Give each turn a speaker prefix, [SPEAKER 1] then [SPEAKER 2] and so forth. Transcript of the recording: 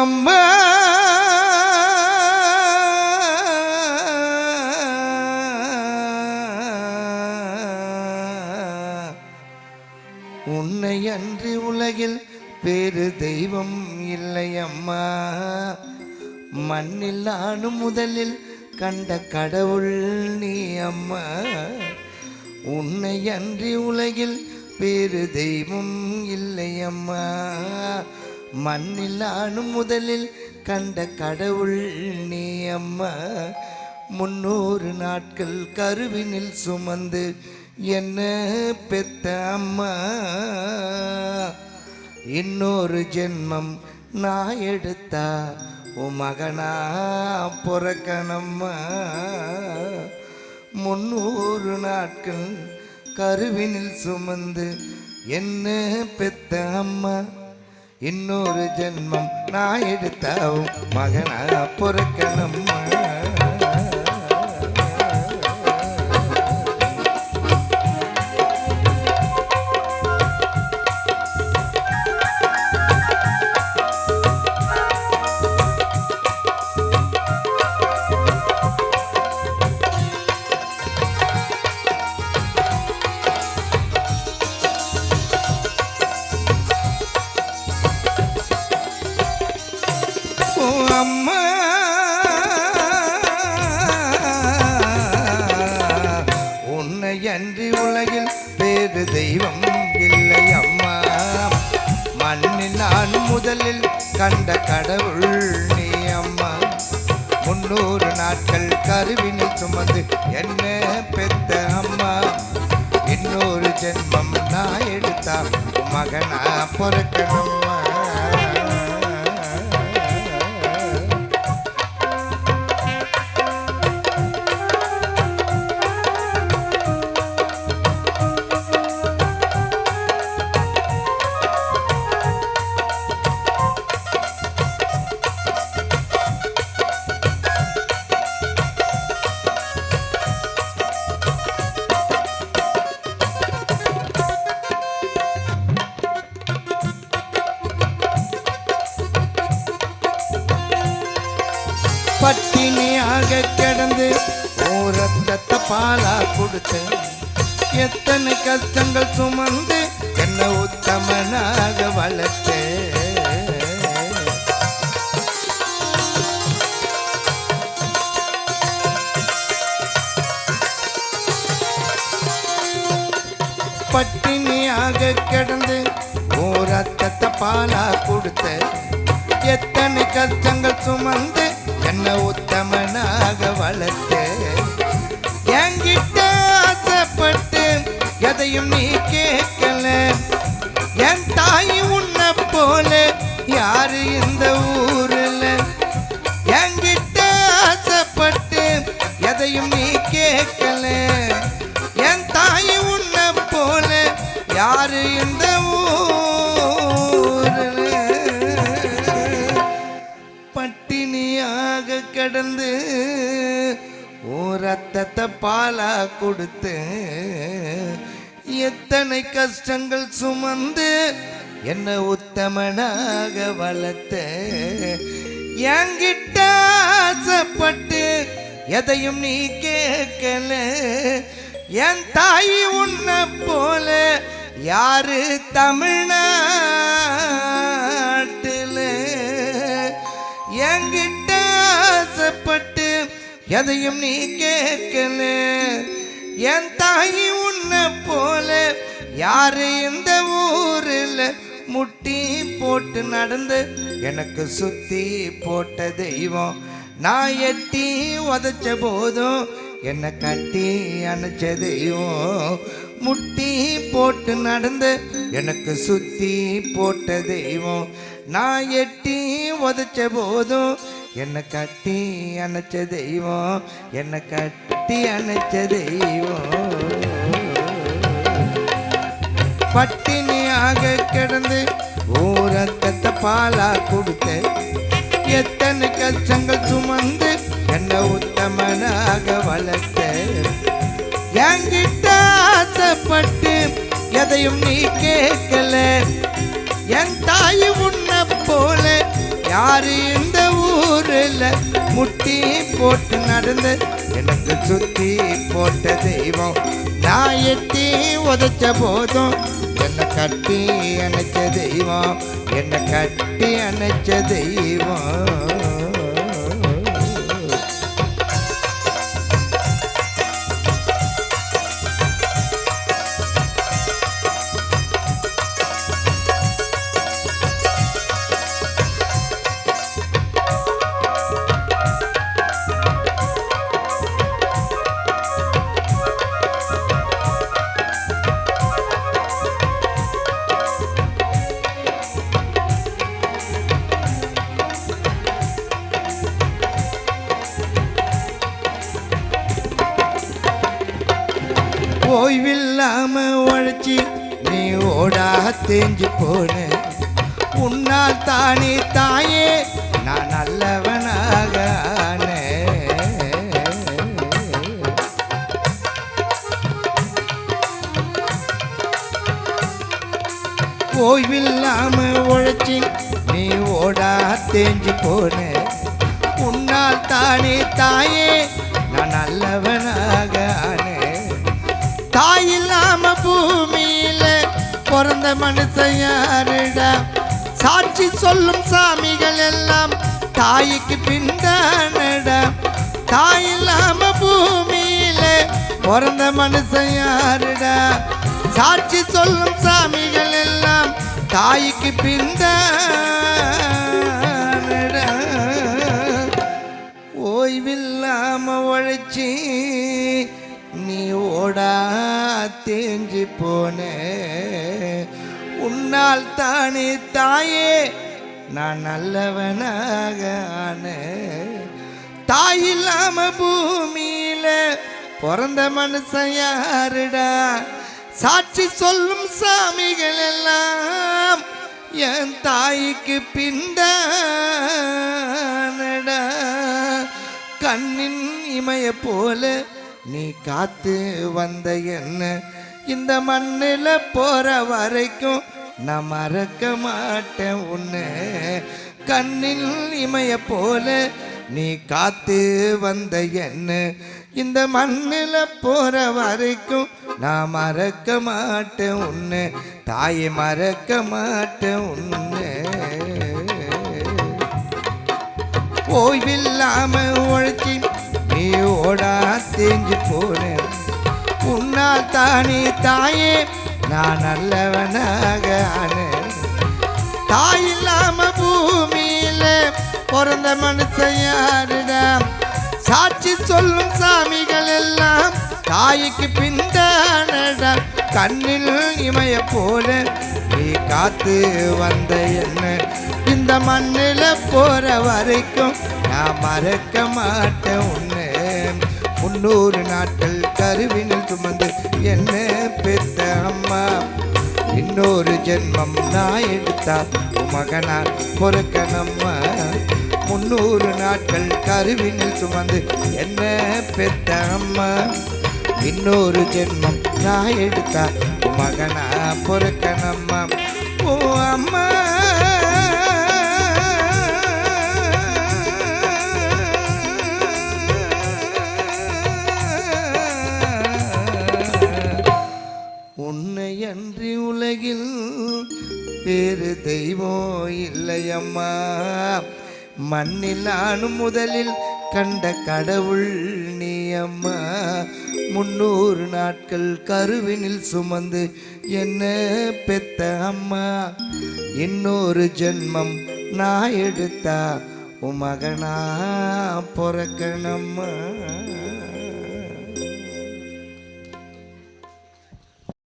[SPEAKER 1] அம்மா உன்னை அன்றி உலகில் வேறு தெய்வம் இல்லை அம்மா. மண்ணில் நானும் முதலில் கண்ட கடவுள் நீ அம்மா. உன்னை அன்றி உலகில் வேறு தெய்வம் இல்லை அம்மா. மண்ணில் நானும் முதலில் கண்ட கடவுள் நீ அம்மா. 300 நாட்கள் கருவினில் சுமந்து என்ன பெத்த அம்மா. இன்னொரு ஜென்மம் நான் எடுத்தா உன் மகனா பொறக்கணம்மா. 300 நாட்கள் கருவினில் சுமந்து என்ன பெத்த அம்மா. இன்னொரு ஜென்மம் நான் எடுத்தா உன் மகனா பொறக்கணம்மா. அம்மா உன்னை அன்றி உலகில் வேறு தெய்வம் இல்லை அம்மா. மண்ணில் நான் முதலில் கண்ட கடவுள் நீ அம்மா. 300 நாட்கள் கருவினில் சுமந்து என்ன பெத்த அம்மா. இன்னொரு ஜென்மம் நான் எடுத்தா மகனா பொறக்கணும்மா. பட்டினியாக கிடந்து ரத்தத்தை பாலா கொடுத்து எத்தனை கஷ்டங்கள் சுமந்து என்ன உத்தமனாக வளர்த்து. பட்டினியாக கிடந்து ரத்தத்தை பாலா கொடுத்து எத்தனை கஷ்டங்கள் சுமந்து என்ன உத்தமனாக வளர்த்து. என்கிட்ட ஆசைப்பட்டு எதையும் நீ கேட்கல. என் தாய் உன்னை போல யாரு இந்த ஊரில். என்கிட்ட ஆசைப்பட்டு எதையும் நீ கேட்கல. என் தாய் உன்னை போல யாரு இந்த கடந்து ரத்தத்தை பாலா கொடுத்து எத்தனை கஷ்டங்கள் சுமந்து என்ன உத்தமனாக வளர்த்த. என்கிட்ட ஆசைப்பட்டு எதையும் நீ கேட்கல. என் தாய் உன்னை போல யாரு தமிழ்நாட்டில். என்கிட்ட ஆசைப்பட்டு எதையும் நீ கேட்கல. என் தாய் உன்னை போல யாரு இந்த ஊரில். முட்டி போட்டு நடந்து எனக்கு சுத்தி போட்ட தெய்வம். நான் எட்டி உதச்ச போதும் என்னை கட்டி அணைச்ச தெய்வம். முட்டி போட்டு நடந்து எனக்கு சுத்தி போட்ட தெய்வம். நான் எட்டி உதச்ச போதும் என்னை கட்டி அணைச்ச தெய்வம். என்னை கட்டி அணைச்ச தெய்வம். பட்டினியாக கிடந்து ரத்தத்தை பாலா கொடுத்து எத்தனை கஷ்டங்கள் சுமந்து என்ன உத்தமனாக வளர்த்த. என்கிட்ட ஆசைப்பட்டு எதையும் நீ கேட்கல. என் தாய் உன்னை போல யார் யாரு இந்த ஊரில் முட்டி போட்டு நடந்து எனக்கு சுத்தி போட்ட தெய்வம். நான் எட்டி உதைச்ச போதும் என்னை கட்டி அணைச்ச தெய்வம், என்னை கட்டி அணைச்ச தெய்வம். ஓய்வில்லாம உழைச்சி நீ ஓடா தேஞ்சு போன, உன்னால் தானே தாயே நான் நல்லவனாக ஆனேன். ஓய்வில்லாம உழைச்சி நீ ஓடா தேஞ்சு போன, உன்னால் தானே தாயே நான் நல்லவனாக ஆனேன். தாய் இல்லாம பூமியில பிறந்த மனுஷன் யாருடா? சாட்சி சொல்லும் சாமிகள் எல்லாம் தாய்க்கு பின்தானடா. தாய் இல்லாம பூமியில பிறந்த மனுஷன் யாருடா? சாட்சி சொல்லும் சாமிகள் எல்லாம் தாய்க்கு பின்தானடா. ஓய்வில்லாம உழைச்சி நீ ஓடா தேஞ்சு போன, உன்னால் தானே தாயே நான் நல்லவனாக ஆனேன். தாய் இல்லாம பூமியில பிறந்த மனுஷன் யாருடா? சாட்சி சொல்லும் சாமிகள் எல்லாம் என் தாய்க்கு பின்தானடா. கண்ணின் இமைய போல நீ காத்து வந்த என்ன, இந்த மண்ணில் போற வரைக்கும் நான் மறக்க மாட்டேன் உன்னை. கண்ணில் இமைய போல நீ காத்து வந்த என்ன, இந்த மண்ணில் போற வரைக்கும் நான் மறக்க மாட்டேன் உன்னை. தாயை மறக்க மாட்டேன் உன்னை. ஓய்வில்லாம உழைச்சி நீ ஓடா தேஞ்சு போன, உன்னால் தானே தாயே நான் நல்லவனாக ஆனேன். தாய் இல்லாம பூமியில பிறந்த மனுஷன் யாருடா? சாட்சி சொல்லும் சாமிகள் எல்லாம் தாய்க்கு பின்தானடா. கண்ணில் இமைய போல நீ காத்து வந்த என்ன, இந்த மண்ணில் போற வரைக்கும் நான் மறக்க மாட்டேன் உன்னை. 300 நாட்கள் கருவினில் சுமந்து என்ன பெத்த அம்மா, இன்னொரு ஜென்மம் நான் எடுத்தா மகனா பொறுக்கணம்மா. 300 நாட்கள் கருவினில் சுமந்து என்ன பெத்த அம்மா, இன்னொரு ஜென்மம் நான் எடுத்தா மகனா பொறுக்கணம்மா. ஓ அம்மா உன்னை அன்றி உலகில் வேறு தெய்வம் இல்லையம்மா. மண்ணில் நானும் முதலில் கண்ட கடவுள் நீ அம்மா. 300 நாட்கள் கருவினில் சுமந்து என்ன பெத்த அம்மா, இன்னொரு ஜென்மம் நான் எடுத்தா உன் மகனா பொறக்கணம்மா.